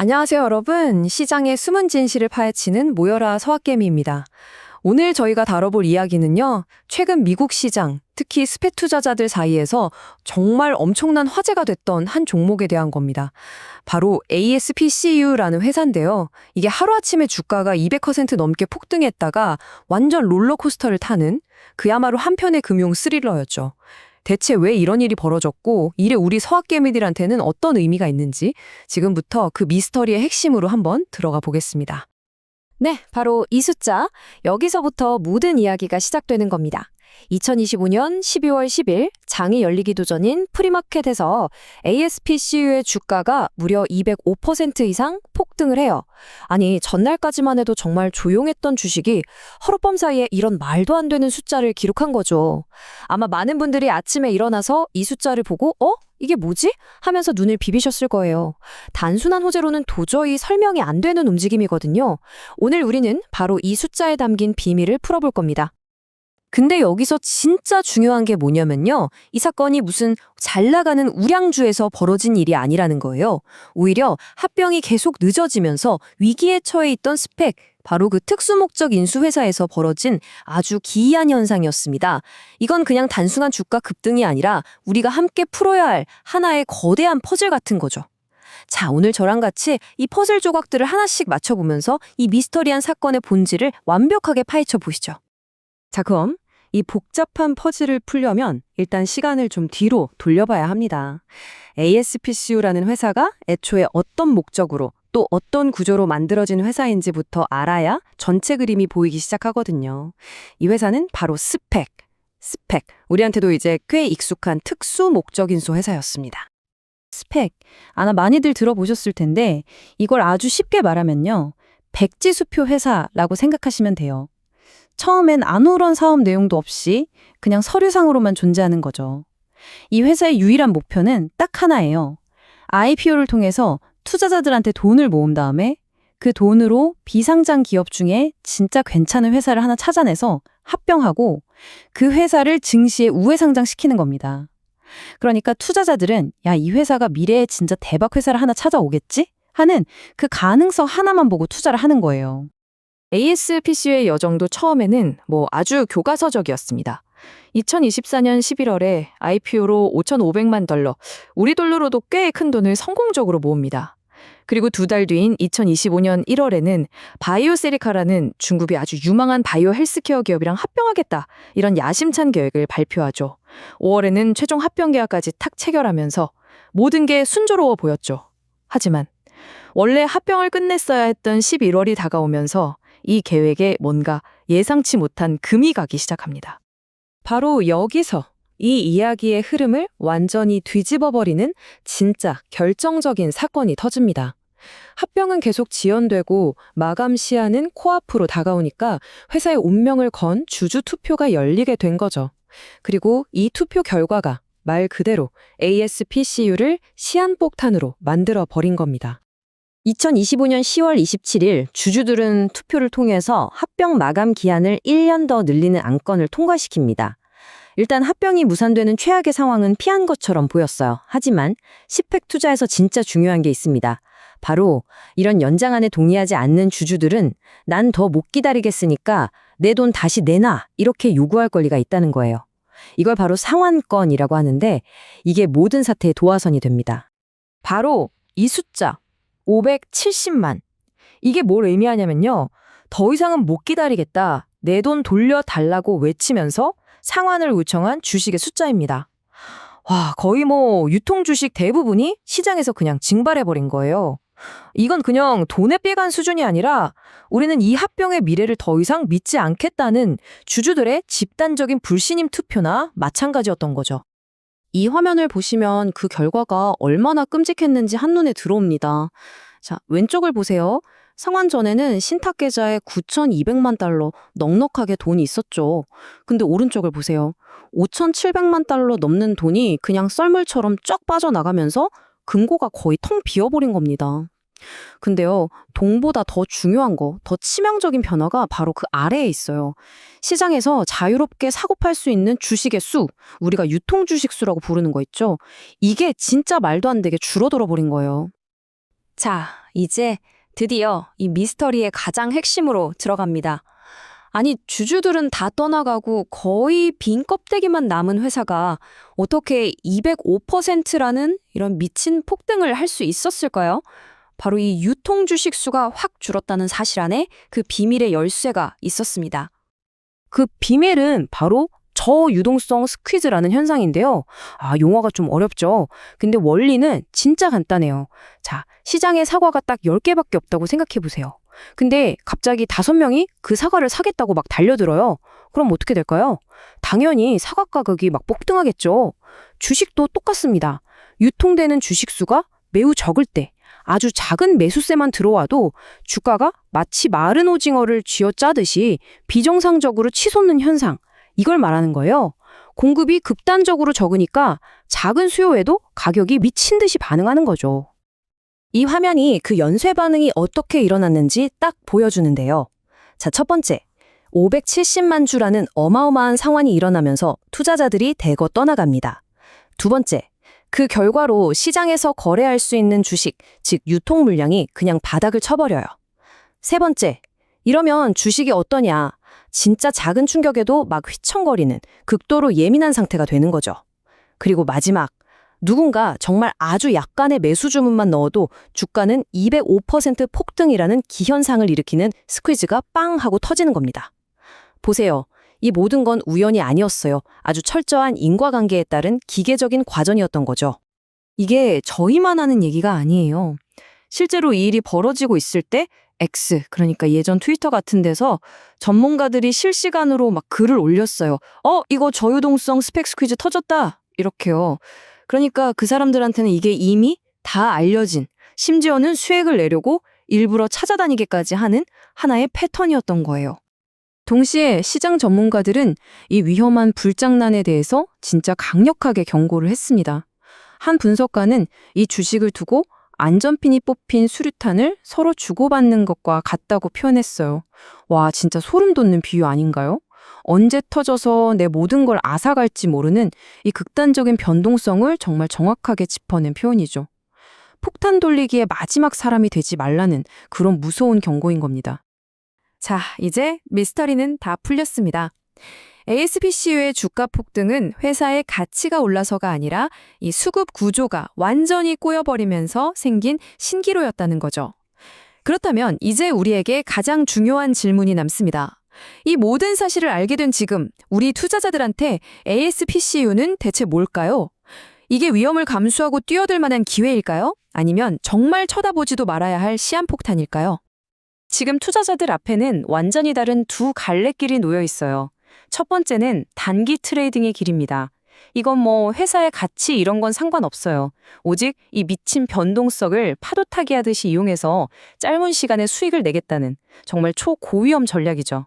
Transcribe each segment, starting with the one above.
안녕하세요, 여러분. 시장의 숨은 진실을 파헤치는 모여라 서학개미입니다. 오늘 저희가 다뤄볼 이야기는요, 최근 미국 시장, 특히 스펙 투자자들 사이에서 정말 엄청난 화제가 됐던 한 종목에 대한 겁니다. 바로 ASPCU라는 회사인데요. 이게 하루아침에 주가가 200% 넘게 폭등했다가 완전 롤러코스터를 타는 그야말로 한편의 금융 스릴러였죠. 대체 왜 이런 일이 벌어졌고 이래 우리 서학개미들한테는 어떤 의미가 있는지 지금부터 그 미스터리의 핵심으로 한번 들어가 보겠습니다. 네, 바로 이 숫자. 여기서부터 모든 이야기가 시작되는 겁니다. 2025년 12월 10일 장이 열리기도 전인 프리마켓에서 ASPCU의 주가가 무려 205% 이상 폭등을 해요. 아니, 전날까지만 해도 정말 조용했던 주식이 하룻밤 사이에 이런 말도 안 되는 숫자를 기록한 거죠. 아마 많은 분들이 아침에 일어나서 이 숫자를 보고 이게 뭐지? 하면서 눈을 비비셨을 거예요. 단순한 호재로는 도저히 설명이 안 되는 움직임이거든요. 오늘 우리는 바로 이 숫자에 담긴 비밀을 풀어볼 겁니다. 근데 여기서 진짜 중요한 게 뭐냐면요. 이 사건이 무슨 잘 나가는 우량주에서 벌어진 일이 아니라는 거예요. 오히려 합병이 계속 늦어지면서 위기에 처해 있던 스펙, 바로 그 특수목적 인수회사에서 벌어진 아주 기이한 현상이었습니다. 이건 그냥 단순한 주가 급등이 아니라 우리가 함께 풀어야 할 하나의 거대한 퍼즐 같은 거죠. 자, 오늘 저랑 같이 이 퍼즐 조각들을 하나씩 맞춰보면서 이 미스터리한 사건의 본질을 완벽하게 파헤쳐 보시죠. 자, 그럼 이 복잡한 퍼즐을 풀려면 일단 시간을 좀 뒤로 돌려봐야 합니다. ASPCU라는 회사가 애초에 어떤 목적으로 또 어떤 구조로 만들어진 회사인지부터 알아야 전체 그림이 보이기 시작하거든요. 이 회사는 바로 스펙. 우리한테도 이제 꽤 익숙한 특수 목적 인수 회사였습니다. 스펙. 아마 많이들 들어보셨을 텐데 이걸 아주 쉽게 말하면요. 백지수표 회사라고 생각하시면 돼요. 처음엔 아무런 사업 내용도 없이 그냥 서류상으로만 존재하는 거죠. 이 회사의 유일한 목표는 딱 하나예요. IPO를 통해서 투자자들한테 돈을 모은 다음에 그 돈으로 비상장 기업 중에 진짜 괜찮은 회사를 하나 찾아내서 합병하고 그 회사를 증시에 우회상장시키는 겁니다. 그러니까 투자자들은 야, 이 회사가 미래에 진짜 대박 회사를 하나 찾아오겠지? 하는 그 가능성 하나만 보고 투자를 하는 거예요. ASPCU의 여정도 처음에는 아주 교과서적이었습니다. 2024년 11월에 IPO로 5,500만 달러, 우리 돈으로도 꽤 큰 돈을 성공적으로 모읍니다. 그리고 두 달 뒤인 2025년 1월에는 바이오세리카라는 중국의 아주 유망한 바이오 헬스케어 기업이랑 합병하겠다, 이런 야심찬 계획을 발표하죠. 5월에는 최종 합병 계약까지 탁 체결하면서 모든 게 순조로워 보였죠. 하지만 원래 합병을 끝냈어야 했던 11월이 다가오면서 이 계획에 뭔가 예상치 못한 금이 가기 시작합니다. 바로 여기서 이 이야기의 흐름을 완전히 뒤집어버리는 진짜 결정적인 사건이 터집니다. 합병은 계속 지연되고 마감 시한은 코앞으로 다가오니까 회사의 운명을 건 주주 투표가 열리게 된 거죠. 그리고 이 투표 결과가 말 그대로 ASPCU를 시한폭탄으로 만들어버린 겁니다. 2025년 10월 27일 주주들은 투표를 통해서 합병 마감 기한을 1년 더 늘리는 안건을 통과시킵니다. 일단 합병이 무산되는 최악의 상황은 피한 것처럼 보였어요. 하지만 스펙 투자에서 진짜 중요한 게 있습니다. 바로 이런 연장안에 동의하지 않는 주주들은 난 더 못 기다리겠으니까 내 돈 다시 내놔, 이렇게 요구할 권리가 있다는 거예요. 이걸 바로 상환권이라고 하는데 이게 모든 사태의 도화선이 됩니다. 바로 이 숫자 570만. 이게 뭘 의미하냐면요. 더 이상은 못 기다리겠다, 내 돈 돌려달라고 외치면서 상환을 요청한 주식의 숫자입니다. 와, 거의 유통 주식 대부분이 시장에서 그냥 증발해버린 거예요. 이건 그냥 돈에 빼간 수준이 아니라 우리는 이 합병의 미래를 더 이상 믿지 않겠다는 주주들의 집단적인 불신임 투표나 마찬가지였던 거죠. 이 화면을 보시면 그 결과가 얼마나 끔찍했는지 한눈에 들어옵니다. 자, 왼쪽을 보세요. 상환 전에는 신탁 계좌에 9,200만 달러 넉넉하게 돈이 있었죠. 근데 오른쪽을 보세요. 5,700만 달러 넘는 돈이 그냥 썰물처럼 쫙 빠져나가면서 금고가 거의 텅 비어버린 겁니다. 근데요, 돈보다 더 중요한 거, 더 치명적인 변화가 바로 그 아래에 있어요. 시장에서 자유롭게 사고 팔 수 있는 주식의 수, 우리가 유통 주식 수라고 부르는 거 있죠? 이게 진짜 말도 안 되게 줄어들어 버린 거예요. 자, 이제 드디어 이 미스터리의 가장 핵심으로 들어갑니다. 아니, 주주들은 다 떠나가고 거의 빈 껍데기만 남은 회사가 어떻게 205%라는 이런 미친 폭등을 할 수 있었을까요? 바로 이 유통 주식 수가 확 줄었다는 사실 안에 그 비밀의 열쇠가 있었습니다. 그 비밀은 바로 저유동성 스퀴즈라는 현상인데요. 용어가 좀 어렵죠. 근데 원리는 진짜 간단해요. 자, 시장에 사과가 딱 10개밖에 없다고 생각해 보세요. 근데 갑자기 5명이 그 사과를 사겠다고 막 달려들어요. 그럼 어떻게 될까요? 당연히 사과 가격이 막 폭등하겠죠. 주식도 똑같습니다. 유통되는 주식 수가 매우 적을 때 아주 작은 매수세만 들어와도 주가가 마치 마른 오징어를 쥐어짜듯이 비정상적으로 치솟는 현상, 이걸 말하는 거예요. 공급이 극단적으로 적으니까 작은 수요에도 가격이 미친 듯이 반응하는 거죠. 이 화면이 그 연쇄 반응이 어떻게 일어났는지 딱 보여주는데요. 자, 첫 번째, 570만 주라는 어마어마한 상환이 일어나면서 투자자들이 대거 떠나갑니다. 두 번째, 그 결과로 시장에서 거래할 수 있는 주식, 즉 유통 물량이 그냥 바닥을 쳐버려요. 세 번째, 이러면 주식이 어떠냐? 진짜 작은 충격에도 막 휘청거리는 극도로 예민한 상태가 되는 거죠. 그리고 마지막, 누군가 정말 아주 약간의 매수 주문만 넣어도 주가는 205% 폭등이라는 기현상을 일으키는 스퀴즈가 빵 하고 터지는 겁니다. 보세요. 이 모든 건 우연이 아니었어요. 아주 철저한 인과관계에 따른 기계적인 과정이었던 거죠. 이게 저희만 하는 얘기가 아니에요. 실제로 이 일이 벌어지고 있을 때 X, 그러니까 예전 트위터 같은 데서 전문가들이 실시간으로 막 글을 올렸어요. 이거 저유동성 스펙 스퀴즈 터졌다. 이렇게요. 그러니까 그 사람들한테는 이게 이미 다 알려진, 심지어는 수익을 내려고 일부러 찾아다니기까지 하는 하나의 패턴이었던 거예요. 동시에 시장 전문가들은 이 위험한 불장난에 대해서 진짜 강력하게 경고를 했습니다. 한 분석가는 이 주식을 두고 안전핀이 뽑힌 수류탄을 서로 주고받는 것과 같다고 표현했어요. 와, 진짜 소름 돋는 비유 아닌가요? 언제 터져서 내 모든 걸 앗아갈지 모르는 이 극단적인 변동성을 정말 정확하게 짚어낸 표현이죠. 폭탄 돌리기의 마지막 사람이 되지 말라는 그런 무서운 경고인 겁니다. 자, 이제 미스터리는 다 풀렸습니다. ASPCU의 주가 폭등은 회사의 가치가 올라서가 아니라 이 수급 구조가 완전히 꼬여버리면서 생긴 신기로였다는 거죠. 그렇다면 이제 우리에게 가장 중요한 질문이 남습니다. 이 모든 사실을 알게 된 지금 우리 투자자들한테 ASPCU는 대체 뭘까요? 이게 위험을 감수하고 뛰어들 만한 기회일까요? 아니면 정말 쳐다보지도 말아야 할 시한폭탄일까요? 지금 투자자들 앞에는 완전히 다른 두 갈래길이 놓여 있어요. 첫 번째는 단기 트레이딩의 길입니다. 이건 회사의 가치 이런 건 상관없어요. 오직 이 미친 변동성을 파도 타기 하듯이 이용해서 짧은 시간에 수익을 내겠다는 정말 초고위험 전략이죠.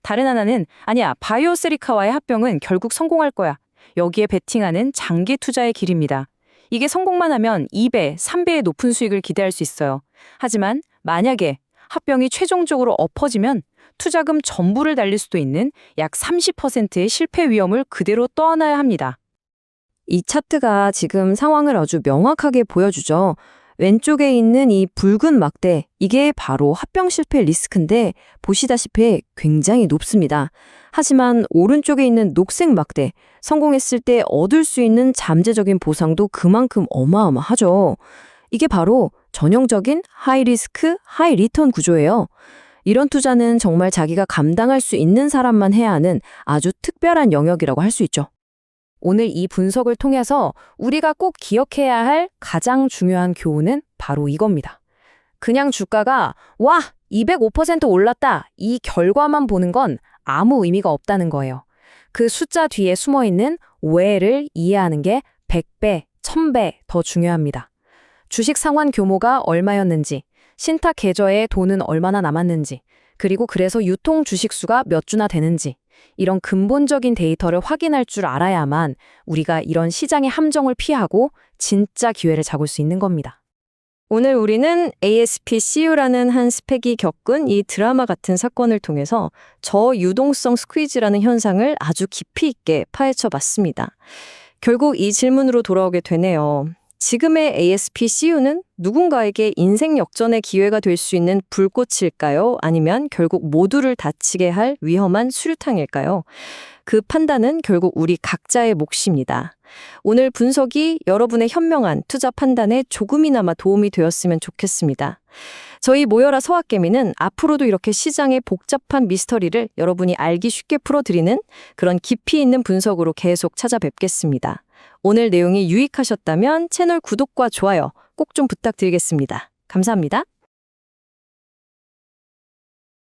다른 하나는 아니야, 바이오세리카와의 합병은 결국 성공할 거야. 여기에 베팅하는 장기 투자의 길입니다. 이게 성공만 하면 2배, 3배의 높은 수익을 기대할 수 있어요. 하지만 만약에 합병이 최종적으로 엎어지면 투자금 전부를 날릴 수도 있는 약 30%의 실패 위험을 그대로 떠안아야 합니다. 이 차트가 지금 상황을 아주 명확하게 보여주죠. 왼쪽에 있는 이 붉은 막대, 이게 바로 합병 실패 리스크인데 보시다시피 굉장히 높습니다. 하지만 오른쪽에 있는 녹색 막대, 성공했을 때 얻을 수 있는 잠재적인 보상도 그만큼 어마어마하죠. 이게 바로 전형적인 하이 리스크, 하이 리턴 구조예요. 이런 투자는 정말 자기가 감당할 수 있는 사람만 해야 하는 아주 특별한 영역이라고 할 수 있죠. 오늘 이 분석을 통해서 우리가 꼭 기억해야 할 가장 중요한 교훈은 바로 이겁니다. 그냥 주가가 와, 205% 올랐다, 이 결과만 보는 건 아무 의미가 없다는 거예요. 그 숫자 뒤에 숨어있는 오해를 이해하는 게 100배, 1000배 더 중요합니다. 주식 상환 규모가 얼마였는지, 신탁 계좌에 돈은 얼마나 남았는지, 그리고 그래서 유통 주식 수가 몇 주나 되는지, 이런 근본적인 데이터를 확인할 줄 알아야만 우리가 이런 시장의 함정을 피하고 진짜 기회를 잡을 수 있는 겁니다. 오늘 우리는 ASPCU라는 한 스펙이 겪은 이 드라마 같은 사건을 통해서 저유동성 스퀴즈라는 현상을 아주 깊이 있게 파헤쳐 봤습니다. 결국 이 질문으로 돌아오게 되네요. 지금의 ASP-CU는 누군가에게 인생 역전의 기회가 될 수 있는 불꽃일까요? 아니면 결국 모두를 다치게 할 위험한 수류탄일까요? 그 판단은 결국 우리 각자의 몫입니다. 오늘 분석이 여러분의 현명한 투자 판단에 조금이나마 도움이 되었으면 좋겠습니다. 저희 모여라 서학개미는 앞으로도 이렇게 시장의 복잡한 미스터리를 여러분이 알기 쉽게 풀어드리는 그런 깊이 있는 분석으로 계속 찾아뵙겠습니다. 오늘 내용이 유익하셨다면 채널 구독과 좋아요 꼭 좀 부탁드리겠습니다. 감사합니다.